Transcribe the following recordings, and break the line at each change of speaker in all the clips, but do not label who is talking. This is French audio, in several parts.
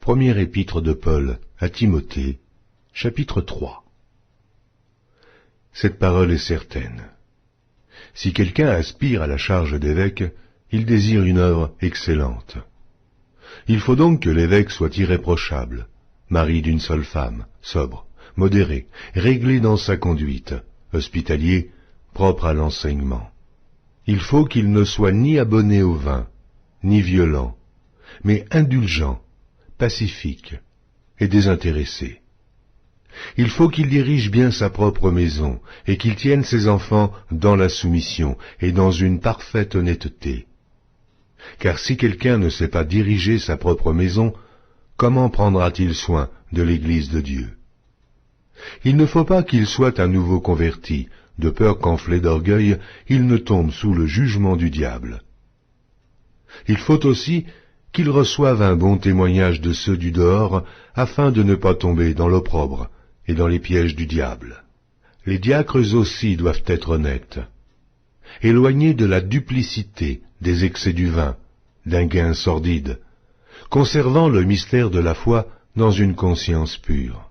Première épître de Paul à Timothée, chapitre 3. Cette parole est certaine. Si quelqu'un aspire à la charge d'évêque, il désire une œuvre excellente. Il faut donc que l'évêque soit irréprochable, mari d'une seule femme, sobre, modéré, réglé dans sa conduite, hospitalier, propre à l'enseignement. Il faut qu'il ne soit ni abonné au vin, ni violent, mais indulgent, pacifique et désintéressé. Il faut qu'il dirige bien sa propre maison et qu'il tienne ses enfants dans la soumission et dans une parfaite honnêteté. Car si quelqu'un ne sait pas diriger sa propre maison, comment prendra-t-il soin de l'Église de Dieu? Il ne faut pas qu'il soit un nouveau converti, de peur qu'enflé d'orgueil, il ne tombe sous le jugement du diable. Il faut aussi qu'il reçoive un bon témoignage de ceux du dehors, afin de ne pas tomber dans l'opprobre et dans les pièges du diable. Les diacres aussi doivent être honnêtes, éloignés de la duplicité, des excès du vin, d'un gain sordide, conservant le mystère de la foi dans une conscience pure.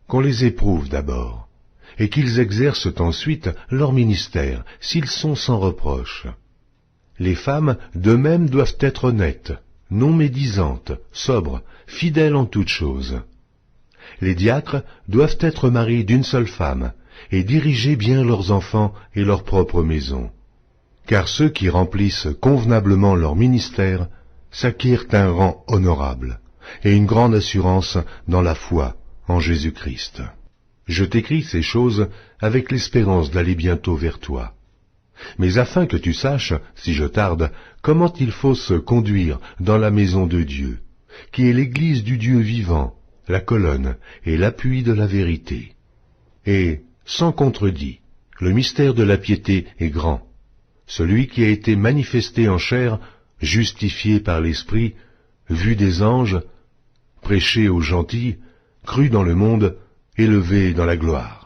Qu'on les éprouve d'abord, et qu'ils exercent ensuite leur ministère, s'ils sont sans reproche. Les femmes, de même, doivent être honnêtes, non médisantes, sobres, fidèles en toutes choses. Les diacres doivent être mariés d'une seule femme, et diriger bien leurs enfants et leur propre maison. Car ceux qui remplissent convenablement leur ministère s'acquièrent un rang honorable, et une grande assurance dans la foi en Jésus-Christ. Je t'écris ces choses avec l'espérance d'aller bientôt vers toi. Mais afin que tu saches, si je tarde, comment il faut se conduire dans la maison de Dieu, qui est l'Église du Dieu vivant, la colonne et l'appui de la vérité. Et, sans contredit, le mystère de la piété est grand. Celui qui a été manifesté en chair, justifié par l'Esprit, vu des anges, prêché aux gentils, cru dans le monde, élevé dans la gloire.